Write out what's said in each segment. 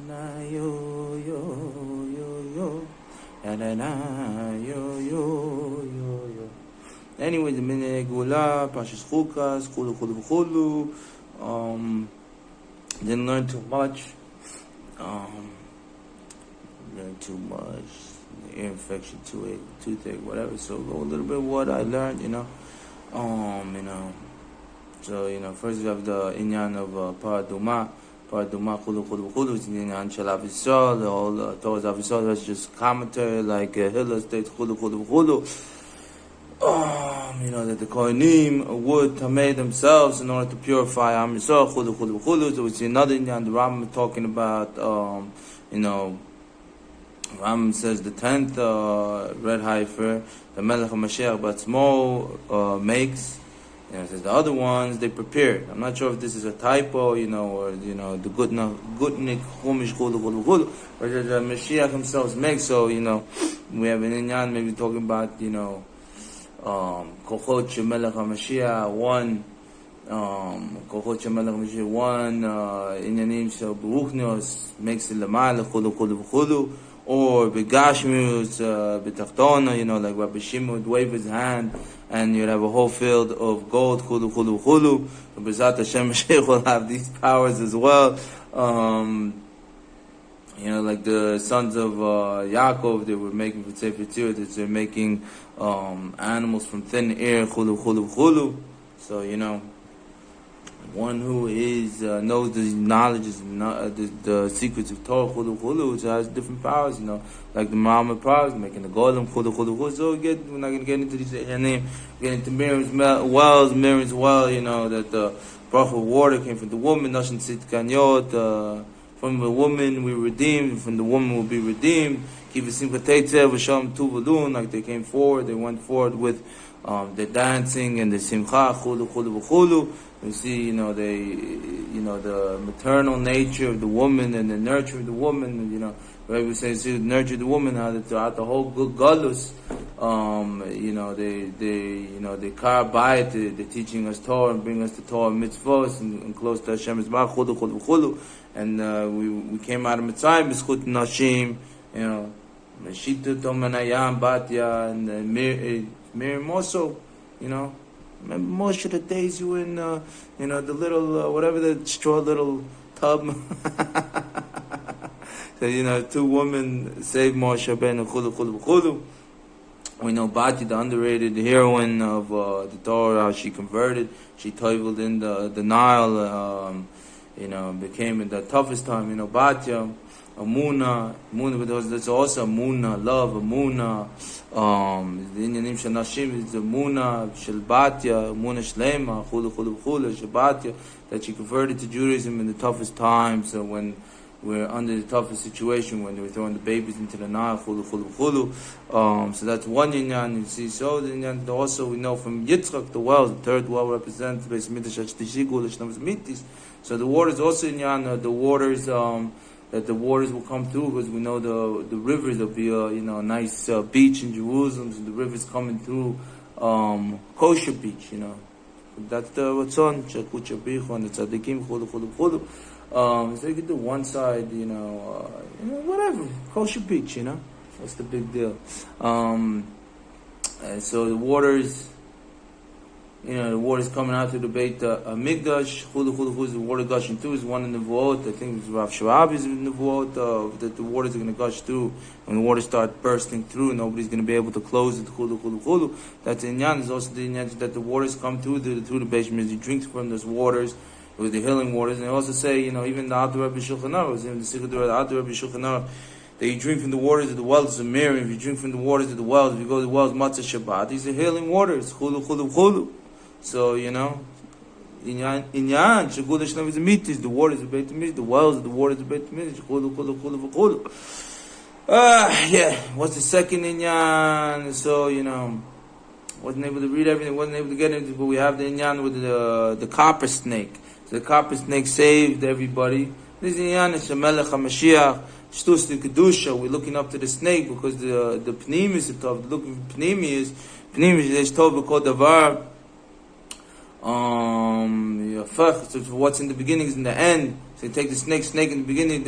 na yo yo yo yo. Na na na yo yo yo yo. Anyway, the minute gula, Pashas Chukas, chulu chulu chulu. Didn't learn too much. Learned too much. Ear infection, toothache, whatever. So go a little bit of what I learned, So first we have the inyan of Paraduma. Paraduma chulu chulu chulu is the inyan shel Avisol. The whole Torah's Avisol. That's just commentary like Hillel states chulu chulu chulu. That the Kohanim would tamei themselves in order to purify Am Yisrael, chulu chulu chulu. So we see another inyan, the Rambam talking about, Rambam says the 10th red heifer, the Melech HaMashiach Batzmo makes. It says the other ones they prepared. I'm not sure if this is a typo, or the Gutnik Chumash chulu chulu chulu, or the Mashiach himself makes. So we have an inyan maybe talking about Kochot Shemelech HaMashiach, one Kochot Shemelech HaMashiach, one Inyanim Shel Beruchnios makes it Lamala chulu chulu chulu, or Begashmius B'Tachtona, like Rabbi Shimon would wave his hand and you'd have a whole field of gold chulu chulu chulu. B'Zat Hashem Mashiach will have these powers as well. Like the sons of Yaakov, they were making for Sefer Tzir, they're making animals from thin air, chulu chulu chulu. So one who knows the knowledge, the secrets of Torah, chulu chulu, which has different powers, like the Muhammad powers, making the golem, chulu chulu chulu. So we're not going to get into these names. Get into Miriam's well, that the bracha of water came from the woman, Nashin Sitkanyot, from the woman we redeemed, from the woman will be redeemed. Like they came forward, they went forward with the dancing and the simcha, chulu chulu chulu. We see, the maternal nature of the woman and the nurture of the woman. Right? We say to nurture the woman, how that throughout the whole good galus, they carve by it. They're teaching us Torah and bring us the Torah mitzvahs and close to Hashem Yisbarach, chulu chulu chulu. And we came out of Mitzrayim, b'schut nashim, Meshitut Omanayam Batya, and Miriam also, remember most of the days you were in, the little, whatever the straw little tub. So, two women saved Moshe Rabbeinu, chulu chulu chulu. We know Batya, the underrated heroine of the Torah, how she converted. She toiveled in the Nile, became in the toughest time, Batya, Amuna, but there's also Amuna, love, Amuna, the Inyanim Shel Nashim is Amuna, Shel Batya, Amuna Shlema, chulu chulu chulu, Shel Batya, that she converted to Judaism in the toughest times, when we're under the toughest situation, when they were throwing the babies into the Nile, chulu chulu chulu. So that's one Inyan, you see. So the Inyan, also we know from Yitzchak, the wells, the third well represents Beis Mikdash HaShlishi, Shnam Mitis. So the waters also Inyan, the waters, that the waters will come through, because we know the rivers will be a nice beach in Jerusalem, so the rivers coming through kosher beach, That's the Ratzon, Chakut Shabich, and the Tzadikim, chulu chulu chulu. So you can do one side, whatever, kosher beach, what's the big deal? And so the waters, the water's coming out through the Beit Mikdash, chulu chulu chulu, the water gushing through is one in the Nevuot. I think it's Rav Sharabi's in the Nevuot, that the waters are going to gush through. When the water starts bursting through, nobody's going to be able to close it, chulu chulu chulu. That's the Inyan. There's also the Inyan that the waters come through the Beis Mikdash. You drink from those waters, with the healing waters. And they also say, even the Alter Rebbe Shulchan Aruch, even the Sikha Dura, the Alter Rebbe Shulchan Aruch, that you drink from the waters of the wells of Miriam. If you drink from the waters of the wells, if you go to the wells, Matzah Shabbat, these are healing waters, chulu chulu chulu. So, Inyan, Shagul Hashem is a mitis, the waters of Beit HaMikdash, the wells of the waters of Beit HaMikdash, chulu chulu chulu chulu. What's the second Inyan? So, wasn't able to read everything, wasn't able to get into, but we have the Inyan with the copper snake. So the copper snake saved everybody. This Inyan is Shemelech HaMashiach, Shtus the Kedusha. We're looking up to the snake because the Pnimis is tough. Looking for Pnimis is told because Davar. So what's in the beginning is in the end. So you take the snake in the beginning,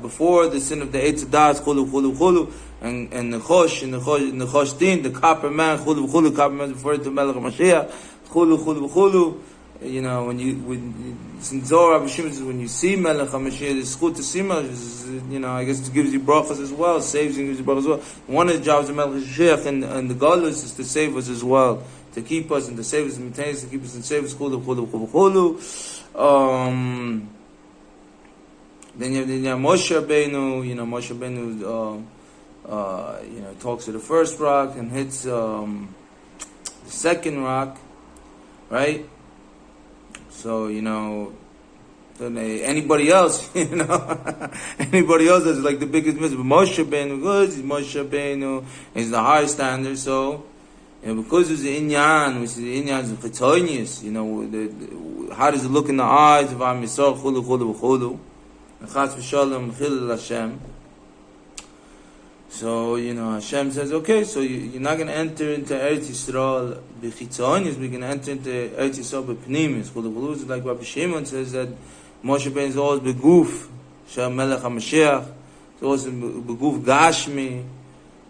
before the sin of the Eitz Hadas, chulu, chulu, chulu, and the Chosh Din, the copper man, chulu, chulu, copper man is referred to Melech HaMashiach, chulu, chulu, chulu. You know, since Zohar Rabbi Shimon says, when you see Melech HaMashiach, it's good to see Melech, you know, I guess it gives you brachas as well, saves you and gives you brachas as well. One of the jobs of Melech HaMashiach and the Galus is to save us as well, to keep us and to save us and maintain us, to keep us and save us, chulu, chulu, chulu, chulu. Then you have Moshe Rabbeinu, you know, Moshe Rabbeinu, you know, talks to the first rock and hits the second rock, right? So, you know, anybody else, you know, anybody else that's like the biggest mitzvah. But Moshe Rabbeinu, because he's Moshe Rabbeinu, he's the high standard, so, you know, because it's the inyan, which is the inyan of Chetonius, you know, how does it look in the eyes of Am Yisrael, chulu, chulu, chulu. Chas v'shalom chilul Hashem. So, you know, Hashem says, okay, so you're not going to enter into Eretz Yisrael b'chitzonius, we're going to enter into Eretz Yisrael b'pnimis. Like Rabbi Shimon says that Moshe Rabbeinu is always beguf, Shel Melech HaMashiach, it's always beguf Gashmi,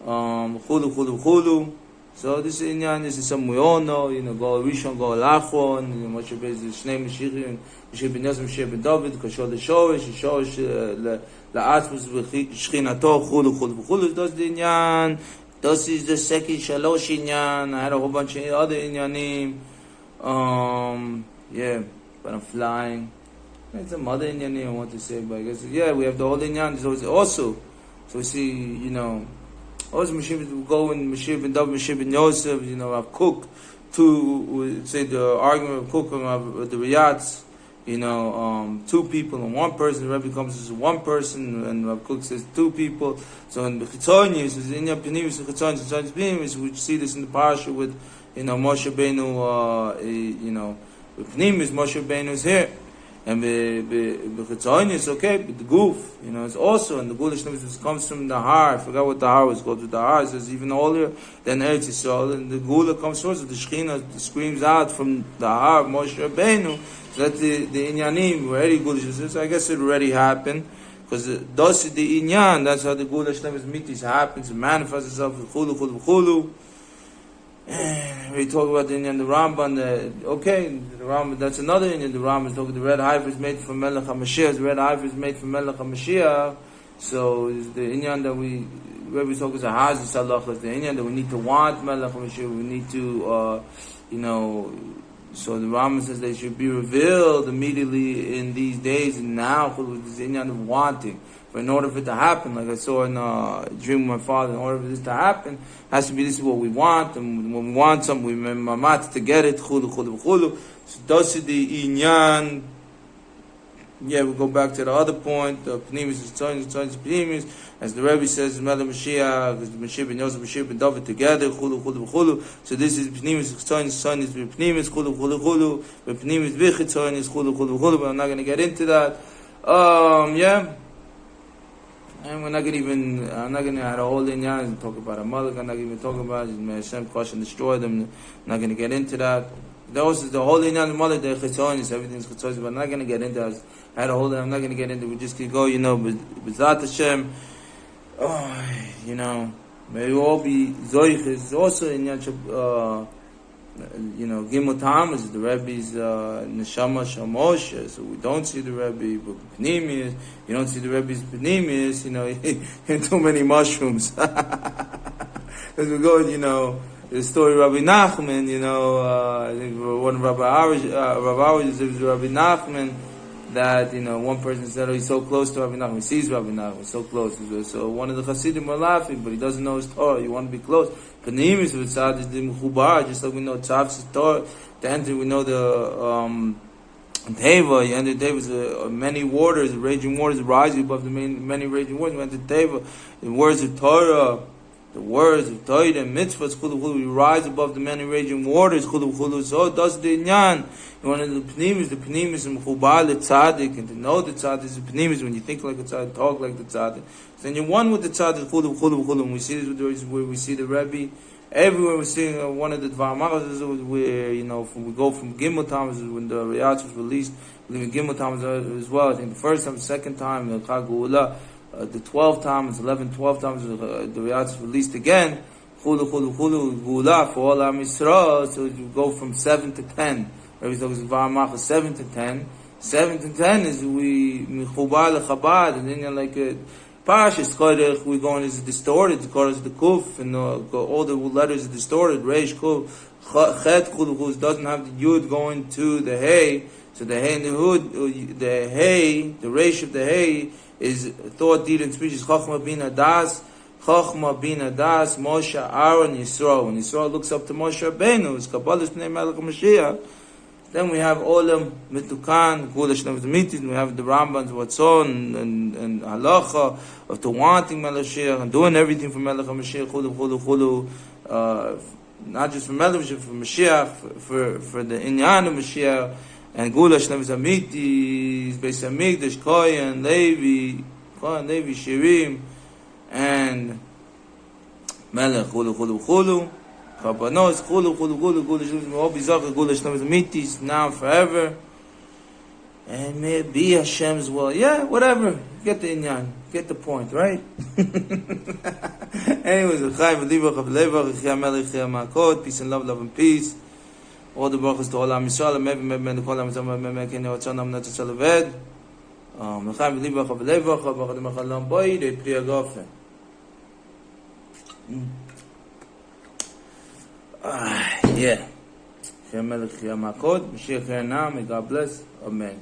chulu, chulu, chulu. So this is inyan, this is something we all know, you know, go Rishon, go Lachon, you know, Moshe Rabbeinu is Shnei Mashiachim, Moshe ben Yosef, Moshe ben David, Kashol Shorish La'atzmus Shchinato, Chulu, Chulu, Chulu. That's the inyan. This is the second Shalosh inyan. I had a whole bunch of other inyanim. Yeah, but I'm flying. There's some other inyanim I want to say, but I guess, yeah, we have the whole inyan. Also, so we see, you know, also Moshe will go in Moshe ben David, Moshe ben Yosef, you know, I've cooked two, say the argument of cooking of the Riyadhs, you know, two people and one person. The Rebbe comes as one person, and Rav Kook says two people. So in the Chitzonius, in the Pnimis, the Chitzonius, we see this in the parasha with, you know, Moshe Rabbeinu, you know, with Pnimis, Moshe Rabbeinu is here. And the Chitzonius, okay, but the goof, you know, it's also, and the Gulish comes from the Har. I forgot what the Har was called, but the Har says even earlier than Eretz Yisrael, and the Gula comes first, the Shechina screams out from the Har, Moshe Rabbeinu. So that the inyanim already Gulish. So I guess it already happened, because thus the inyan, that's how the Gulish mitis happens, it manifests itself with chulu, chulu, chulu. And we talk about the inyan, the Ramban, the Ramban, that's another inyan, the Ramban is talking, the red heifer is made from Melech HaMashiach, the red heifer is made from Melech HaMashiach. So the inyan that where we talk is a Hazi Salachas, the inyan that we need to want Melech HaMashiach, we need to, you know, so the Rambam says they should be revealed immediately in these days and now, with this inyan of wanting. But in order for it to happen, like I saw in a dream with my father, in order for this to happen, it has to be this is what we want, and when we want something, we mamat to get it, chulu, chulu, chulu. So thus is the inyan. Yeah, we go back to the other point, the Pnimis is Pnimis, as the Rebbe says, Melech Mashiach, Moshe ben Yosef, Moshe ben David together, chulu, chulu, chulu. So this is Pnimis, Pnimis, Pnimis, chulu, chulu, chulu, Pnimis, Vichitzonis, chulu, chulu, chulu, but I'm not going to get into that. Yeah. And I'm not going to have a whole inyan and talk about a mother, I'm not even talking about it, may Hashem crush and destroy them, I'm not going to get into that. Those is the whole inyan of mother, the Chitzonis, everything's Chitzonis, but I'm not going to get into that. I had a whole, I'm not going to get into it, we just keep going, you know, B'zat Hashem, you know, may we all be Zoich, is also inyan, you know, Gimel Tammuz, the Rebbe's Neshama Shamosha, so we don't see the Rebbe, but Pneumius, you don't see the Rebbe's Pneumius, you know, in too many mushrooms. As we go, you know, the story of Rabbi Nachman, you know, I think one of Rabbi Arish, it was Rabbi Nachman, that, you know, one person said, oh, he's so close to Rabbi Nachman, he sees Rabbi Nachman, so close. So one of the Hasidim were laughing, but he doesn't know his Torah, you want to be close. Panimis with Tzad is the Mechubar, just like we know Tzav's Torah, to enter, we know the, Teva, you enter Teva, many waters, raging waters rise above the many raging waters, you enter Teva, the words of Torah, the words of Torah and mitzvahs, we rise above the many raging waters, so it does the inyan. One of the pnimis and mechubal tzaddik, and to know the tzaddik is the pnimis. When you think like a tzaddik, talk like the tzaddik, so then you're one with the tzaddik. And we see this where we see the Rebbe. Everywhere we're seeing one of the Dvar Machas, where, you know, we go from Gimel Tammuz, when the Riyatz was released, leaving Gimel Tammuz as well. I think the first time, the second time, the Chag Geula, the 12 times, 12 times, the Riyatz was released again. Chulu Geula for all Am Yisrael. So you go from 7 to 10. Every talks Dvar Machas 7 to 10. 7 to 10 is we Mechubar LeChabad, and then you're like Parashas Korach, we're going is distorted, because the Kuf, and all the letters are distorted. Reish Kuf, Chet Kuf doesn't have the Yud going to the Hey, so the Hey and the Hud, the Hey, the Reish of the Hey is thought, deed, and speech is Chachma Bina Das, Moshe, Aaron, Yisrael. When Yisrael looks up to Moshe Rabbeinu, it's Kabbalah's Pnei Melech HaMashiach. Then we have Olam, Mitukan, Gulash Navzamitis, and we have the Rambam's Watzon and Halacha of the wanting Melech HaMashiach and doing everything for Melech HaMashiach, Chulu, not just for Melech HaMashiach, for Mashiach, for the Inyan of Mashiach, and Gulash Navzamitis, Beis HaMikdash, Kohen, Levi, Shirim, and Melech, Chulu. Kabanos, Chulu, all bizarre, Mitis, now and forever. And may it be Hashem's will. Yeah, whatever. Get the inyan. Get the point, right? Anyways, peace and love and peace. All the brachas to all Am Yisrael, maybe the Kol Am Yisrael, maybe Ken Yotzon Am Netzah Shaleved. L'chaim v'libracha v'levacha, b'chad m'chalam boi, de pri agafe. Yeah. May God bless. Amen.